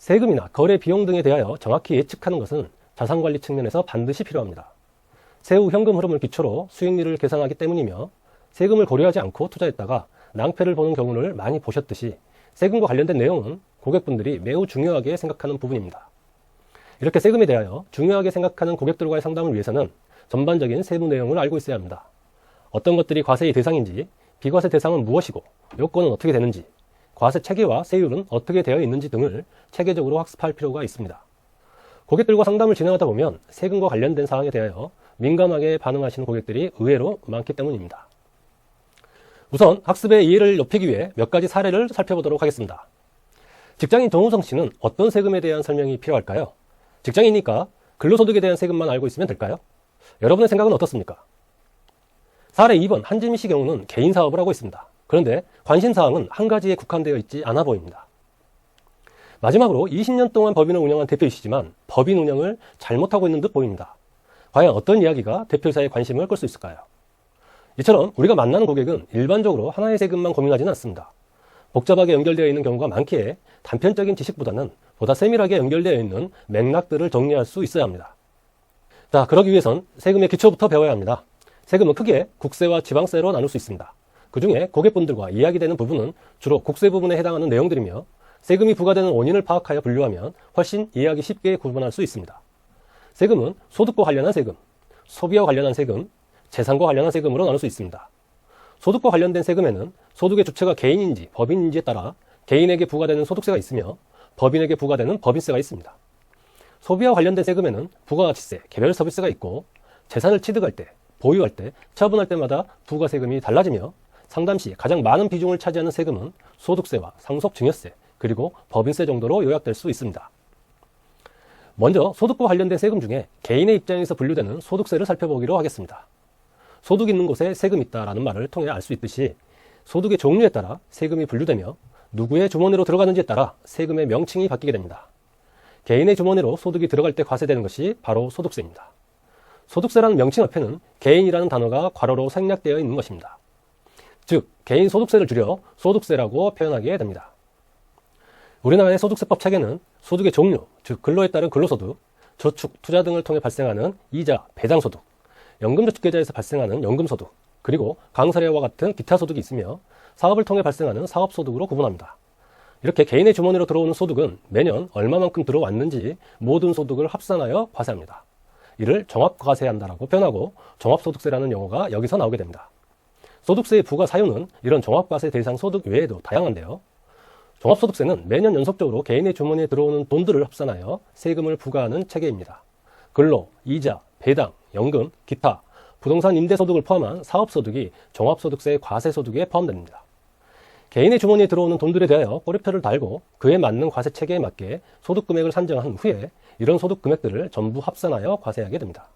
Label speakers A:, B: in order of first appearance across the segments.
A: 세금이나 거래 비용 등에 대하여 정확히 예측하는 것은 자산관리 측면에서 반드시 필요합니다. 세후 현금 흐름을 기초로 수익률을 계산하기 때문이며, 세금을 고려하지 않고 투자했다가 낭패를 보는 경우를 많이 보셨듯이 세금과 관련된 내용은 고객분들이 매우 중요하게 생각하는 부분입니다. 이렇게 세금에 대하여 중요하게 생각하는 고객들과의 상담을 위해서는 전반적인 세무 내용을 알고 있어야 합니다. 어떤 것들이 과세의 대상인지, 비과세 대상은 무엇이고 요건은 어떻게 되는지, 과세 체계와 세율은 어떻게 되어 있는지 등을 체계적으로 학습할 필요가 있습니다. 고객들과 상담을 진행하다 보면 세금과 관련된 사항에 대하여 민감하게 반응하시는 고객들이 의외로 많기 때문입니다. 우선 학습의 이해를 높이기 위해 몇 가지 사례를 살펴보도록 하겠습니다. 직장인 정우성 씨는 어떤 세금에 대한 설명이 필요할까요? 직장이니까 근로소득에 대한 세금만 알고 있으면 될까요? 여러분의 생각은 어떻습니까? 사례 2번 한지미 씨 경우는 개인 사업을 하고 있습니다. 그런데 관심사항은 한 가지에 국한되어 있지 않아 보입니다. 마지막으로 20년 동안 법인을 운영한 대표이시지만 법인 운영을 잘못하고 있는 듯 보입니다. 과연 어떤 이야기가 대표이사의 관심을 끌 수 있을까요? 이처럼 우리가 만나는 고객은 일반적으로 하나의 세금만 고민하지는 않습니다. 복잡하게 연결되어 있는 경우가 많기에 단편적인 지식보다는 보다 세밀하게 연결되어 있는 맥락들을 정리할 수 있어야 합니다. 자, 그러기 위해선 세금의 기초부터 배워야 합니다. 세금은 크게 국세와 지방세로 나눌 수 있습니다. 그 중에 고객분들과 이야기되는 부분은 주로 국세 부분에 해당하는 내용들이며, 세금이 부과되는 원인을 파악하여 분류하면 훨씬 이해하기 쉽게 구분할 수 있습니다. 세금은 소득과 관련한 세금, 소비와 관련한 세금, 재산과 관련한 세금으로 나눌 수 있습니다. 소득과 관련된 세금에는 소득의 주체가 개인인지 법인인지에 따라 개인에게 부과되는 소득세가 있으며 법인에게 부과되는 법인세가 있습니다. 소비와 관련된 세금에는 부가가치세, 개별 서비스가 있고, 재산을 취득할 때, 보유할 때, 처분할 때마다 부가세금이 달라지며, 상담시 가장 많은 비중을 차지하는 세금은 소득세와 상속증여세, 그리고 법인세 정도로 요약될 수 있습니다. 먼저 소득과 관련된 세금 중에 개인의 입장에서 분류되는 소득세를 살펴보기로 하겠습니다. 소득 있는 곳에 세금 있다라는 말을 통해 알 수 있듯이 소득의 종류에 따라 세금이 분류되며 누구의 주머니로 들어가는지에 따라 세금의 명칭이 바뀌게 됩니다. 개인의 주머니로 소득이 들어갈 때 과세되는 것이 바로 소득세입니다. 소득세라는 명칭 앞에는 개인이라는 단어가 괄호로 생략되어 있는 것입니다. 즉, 개인 소득세를 줄여 소득세라고 표현하게 됩니다. 우리나라의 소득세법 체계는 소득의 종류, 즉 근로에 따른 근로소득, 저축, 투자 등을 통해 발생하는 이자, 배당소득, 연금저축계좌에서 발생하는 연금소득, 그리고 강사례와 같은 기타 소득이 있으며 사업을 통해 발생하는 사업소득으로 구분합니다. 이렇게 개인의 주머니로 들어오는 소득은 매년 얼마만큼 들어왔는지 모든 소득을 합산하여 과세합니다. 이를 종합과세한다라고 표현하고 종합소득세라는 용어가 여기서 나오게 됩니다. 소득세의 부과 사유는 이런 종합과세 대상 소득 외에도 다양한데요. 종합소득세는 매년 연속적으로 개인의 주머니에 들어오는 돈들을 합산하여 세금을 부과하는 체계입니다. 근로, 이자, 배당, 연금, 기타, 부동산 임대소득을 포함한 사업소득이 종합소득세 과세소득에 포함됩니다. 개인의 주머니에 들어오는 돈들에 대하여 꼬리표를 달고 그에 맞는 과세 체계에 맞게 소득금액을 산정한 후에 이런 소득금액들을 전부 합산하여 과세하게 됩니다.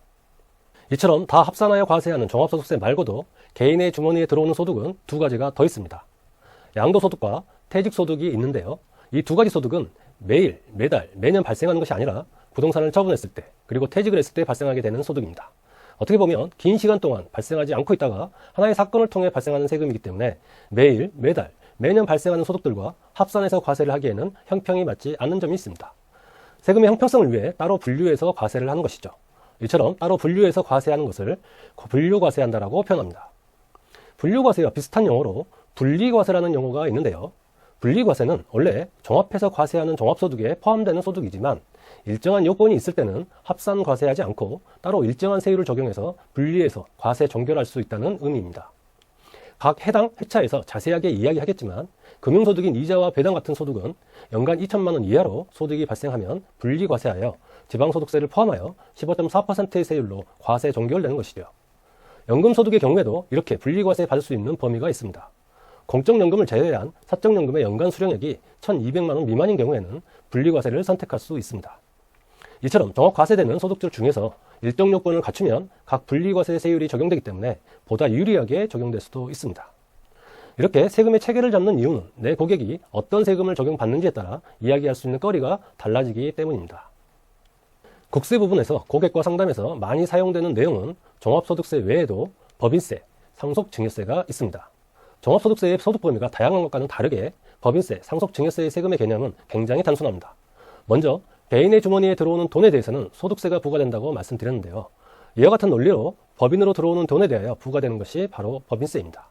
A: 이처럼 다 합산하여 과세하는 종합소득세 말고도 개인의 주머니에 들어오는 소득은 두 가지가 더 있습니다. 양도소득과 퇴직소득이 있는데요. 이 두 가지 소득은 매일, 매달, 매년 발생하는 것이 아니라 부동산을 처분했을 때, 그리고 퇴직을 했을 때 발생하게 되는 소득입니다. 어떻게 보면 긴 시간 동안 발생하지 않고 있다가 하나의 사건을 통해 발생하는 세금이기 때문에 매일, 매달, 매년 발생하는 소득들과 합산해서 과세를 하기에는 형평이 맞지 않는 점이 있습니다. 세금의 형평성을 위해 따로 분류해서 과세를 하는 것이죠. 이처럼 따로 분류해서 과세하는 것을 분류과세한다라고 표현합니다. 분류과세와 비슷한 용어로 분리과세라는 용어가 있는데요. 분리과세는 원래 종합해서 과세하는 종합소득에 포함되는 소득이지만 일정한 요건이 있을 때는 합산 과세하지 않고 따로 일정한 세율을 적용해서 분리해서 과세 종결할 수 있다는 의미입니다. 각 해당 회차에서 자세하게 이야기하겠지만 금융소득인 이자와 배당 같은 소득은 연간 2천만 원 이하로 소득이 발생하면 분리과세하여 지방소득세를 포함하여 15.4%의 세율로 과세 종결되는 것이죠. 연금소득의 경우에도 이렇게 분리과세 받을 수 있는 범위가 있습니다. 공적연금을 제외한 사적연금의 연간 수령액이 1,200만 원 미만인 경우에는 분리과세를 선택할 수 있습니다. 이처럼 종합과세되는 소득들 중에서 일정 요건을 갖추면 각 분리과세 세율이 적용되기 때문에 보다 유리하게 적용될 수도 있습니다. 이렇게 세금의 체계를 잡는 이유는 내 고객이 어떤 세금을 적용받는지에 따라 이야기할 수 있는 거리가 달라지기 때문입니다. 국세 부분에서 고객과 상담에서 많이 사용되는 내용은 종합소득세 외에도 법인세, 상속증여세가 있습니다. 종합소득세의 소득 범위가 다양한 것과는 다르게 법인세, 상속증여세의 세금의 개념은 굉장히 단순합니다. 먼저 개인의 주머니에 들어오는 돈에 대해서는 소득세가 부과된다고 말씀드렸는데요. 이와 같은 논리로 법인으로 들어오는 돈에 대하여 부과되는 것이 바로 법인세입니다.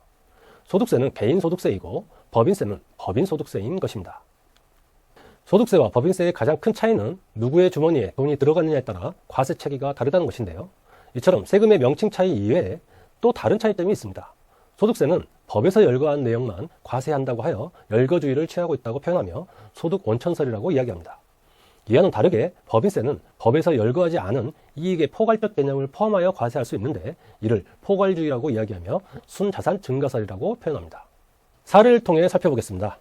A: 소득세는 개인소득세이고 법인세는 법인소득세인 것입니다. 소득세와 법인세의 가장 큰 차이는 누구의 주머니에 돈이 들어갔느냐에 따라 과세 체계가 다르다는 것인데요. 이처럼 세금의 명칭 차이 이외에 또 다른 차이점이 있습니다. 소득세는 법에서 열거한 내용만 과세한다고 하여 열거주의를 취하고 있다고 표현하며 소득 원천설이라고 이야기합니다. 이와는 다르게 법인세는 법에서 열거하지 않은 이익의 포괄적 개념을 포함하여 과세할 수 있는데 이를 포괄주의라고 이야기하며 순자산 증가설이라고 표현합니다. 사례를 통해 살펴보겠습니다.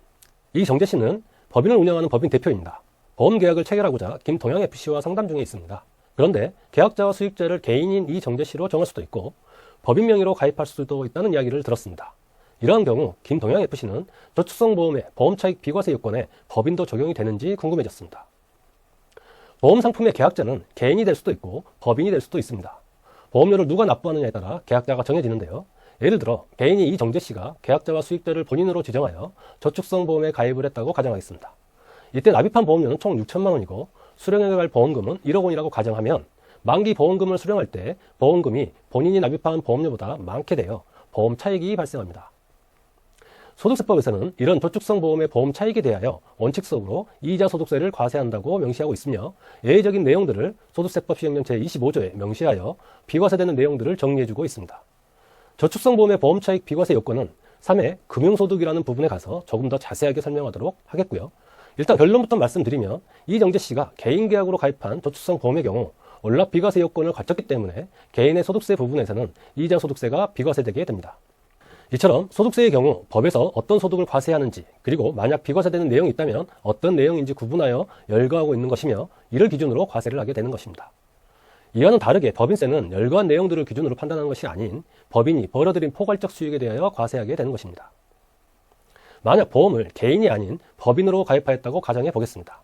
A: 이정재 씨는 법인을 운영하는 법인 대표입니다. 보험계약을 체결하고자 김동양FC와 상담 중에 있습니다. 그런데 계약자와 수익자를 개인인 이정재 씨로 정할 수도 있고 법인 명의로 가입할 수도 있다는 이야기를 들었습니다. 이러한 경우 김동양FC는 저축성보험의 보험차익 비과세 요건에 법인도 적용이 되는지 궁금해졌습니다. 보험상품의 계약자는 개인이 될 수도 있고 법인이 될 수도 있습니다. 보험료를 누가 납부하느냐에 따라 계약자가 정해지는데요. 예를 들어 개인이 이정재 씨가 계약자와 수익자를 본인으로 지정하여 저축성보험에 가입을 했다고 가정하겠습니다. 이때 납입한 보험료는 총 6천만 원이고 수령해야 할 보험금은 1억 원이라고 가정하면 만기 보험금을 수령할 때 보험금이 본인이 납입한 보험료보다 많게 되어 보험 차익이 발생합니다. 소득세법에서는 이런 저축성보험의 보험 차익에 대하여 원칙적으로 이자 소득세를 과세한다고 명시하고 있으며 예외적인 내용들을 소득세법 시행령 제25조에 명시하여 비과세되는 내용들을 정리해주고 있습니다. 저축성보험의 보험차익 비과세 요건은 3회 금융소득이라는 부분에 가서 조금 더 자세하게 설명하도록 하겠고요. 일단 결론부터 말씀드리면 이정재 씨가 개인계약으로 가입한 저축성보험의 경우 월납 비과세 요건을 갖췄기 때문에 개인의 소득세 부분에서는 이자 소득세가 비과세되게 됩니다. 이처럼 소득세의 경우 법에서 어떤 소득을 과세하는지 그리고 만약 비과세되는 내용이 있다면 어떤 내용인지 구분하여 열거하고 있는 것이며 이를 기준으로 과세를 하게 되는 것입니다. 이와는 다르게 법인세는 열거한 내용들을 기준으로 판단하는 것이 아닌 법인이 벌어들인 포괄적 수익에 대하여 과세하게 되는 것입니다. 만약 보험을 개인이 아닌 법인으로 가입하였다고 가정해 보겠습니다.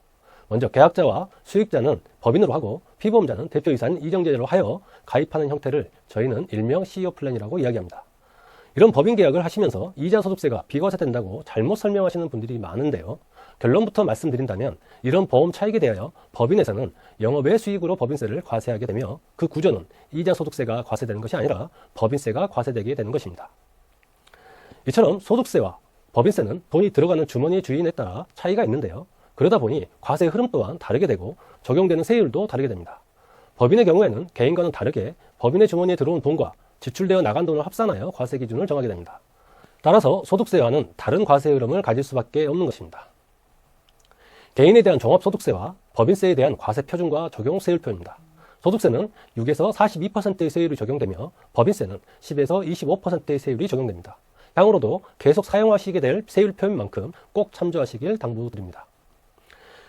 A: 먼저 계약자와 수익자는 법인으로 하고 피보험자는 대표이사인 이정재로 하여 가입하는 형태를 저희는 일명 CEO 플랜이라고 이야기합니다. 이런 법인 계약을 하시면서 이자 소득세가 비과세된다고 잘못 설명하시는 분들이 많은데요. 결론부터 말씀드린다면 이런 보험 차익에 대하여 법인에서는 영업외 수익으로 법인세를 과세하게 되며 그 구조는 이자 소득세가 과세되는 것이 아니라 법인세가 과세되게 되는 것입니다. 이처럼 소득세와 법인세는 돈이 들어가는 주머니 주인에 따라 차이가 있는데요. 그러다 보니 과세 흐름 또한 다르게 되고 적용되는 세율도 다르게 됩니다. 법인의 경우에는 개인과는 다르게 법인의 주머니에 들어온 돈과 지출되어 나간 돈을 합산하여 과세 기준을 정하게 됩니다. 따라서 소득세와는 다른 과세 흐름을 가질 수밖에 없는 것입니다. 개인에 대한 종합소득세와 법인세에 대한 과세 표준과 적용 세율표입니다. 소득세는 6에서 42%의 세율이 적용되며 법인세는 10에서 25%의 세율이 적용됩니다. 향후로도 계속 사용하시게 될 세율표인 만큼 꼭 참조하시길 당부드립니다.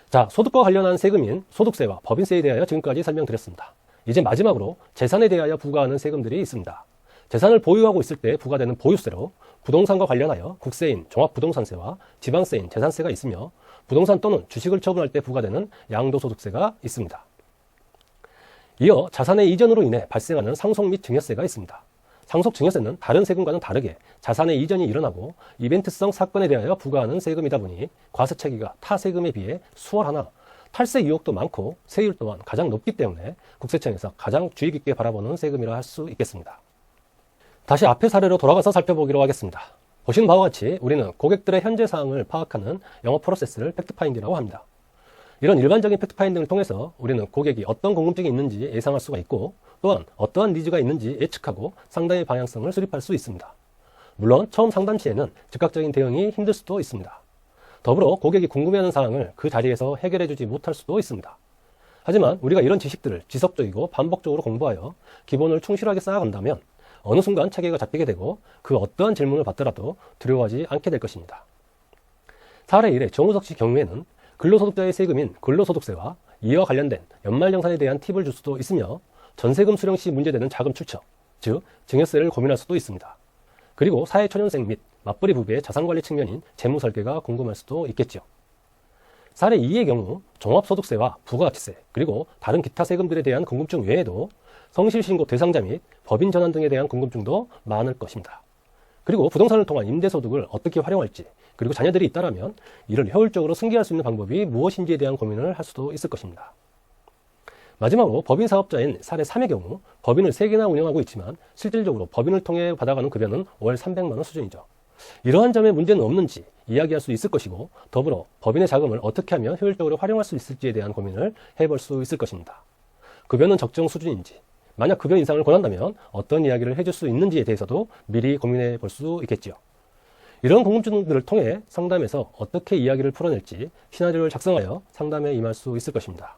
A: 자, 소득과 관련한 세금인 소득세와 법인세에 대하여 지금까지 설명드렸습니다. 이제 마지막으로 재산에 대하여 부과하는 세금들이 있습니다. 재산을 보유하고 있을 때 부과되는 보유세로 부동산과 관련하여 국세인 종합부동산세와 지방세인 재산세가 있으며 부동산 또는 주식을 처분할 때 부과되는 양도소득세가 있습니다. 이어 자산의 이전으로 인해 발생하는 상속 및 증여세가 있습니다. 상속 증여세는 다른 세금과는 다르게 자산의 이전이 일어나고 이벤트성 사건에 대하여 부과하는 세금이다 보니 과세 체계가 타 세금에 비해 수월하나 탈세 유혹도 많고 세율 또한 가장 높기 때문에 국세청에서 가장 주의 깊게 바라보는 세금이라 할 수 있겠습니다. 다시 앞의 사례로 돌아가서 살펴보기로 하겠습니다. 보시는 바와 같이 우리는 고객들의 현재 사항을 파악하는 영업 프로세스를 팩트파인딩이라고 합니다. 이런 일반적인 팩트파인딩을 통해서 우리는 고객이 어떤 궁금증이 있는지 예상할 수가 있고 또한 어떠한 니즈가 있는지 예측하고 상담의 방향성을 수립할 수 있습니다. 물론 처음 상담 시에는 즉각적인 대응이 힘들 수도 있습니다. 더불어 고객이 궁금해하는 사항을 그 자리에서 해결해주지 못할 수도 있습니다. 하지만 우리가 이런 지식들을 지속적이고 반복적으로 공부하여 기본을 충실하게 쌓아간다면 어느 순간 체계가 잡히게 되고 그 어떠한 질문을 받더라도 두려워하지 않게 될 것입니다. 사례 1의 정우석 씨 경우에는 근로소득자의 세금인 근로소득세와 이와 관련된 연말정산에 대한 팁을 줄 수도 있으며 전세금 수령 시 문제되는 자금 출처, 즉 증여세를 고민할 수도 있습니다. 그리고 사회초년생 및 맞벌이 부부의 자산관리 측면인 재무설계가 궁금할 수도 있겠죠. 사례 2의 경우 종합소득세와 부가가치세 그리고 다른 기타 세금들에 대한 궁금증 외에도 성실신고 대상자 및 법인 전환 등에 대한 궁금증도 많을 것입니다. 그리고 부동산을 통한 임대소득을 어떻게 활용할지, 그리고 자녀들이 있다라면 이를 효율적으로 승계할 수 있는 방법이 무엇인지에 대한 고민을 할 수도 있을 것입니다. 마지막으로 법인 사업자인 사례 3의 경우 법인을 3개나 운영하고 있지만 실질적으로 법인을 통해 받아가는 급여는 월 300만 원 수준이죠. 이러한 점에 문제는 없는지 이야기할 수 있을 것이고, 더불어 법인의 자금을 어떻게 하면 효율적으로 활용할 수 있을지에 대한 고민을 해볼 수 있을 것입니다. 급여는 적정 수준인지, 만약 급여 인상을 권한다면 어떤 이야기를 해줄 수 있는지에 대해서도 미리 고민해 볼 수 있겠지요. 이런 궁금증들을 통해 상담에서 어떻게 이야기를 풀어낼지 시나리오를 작성하여 상담에 임할 수 있을 것입니다.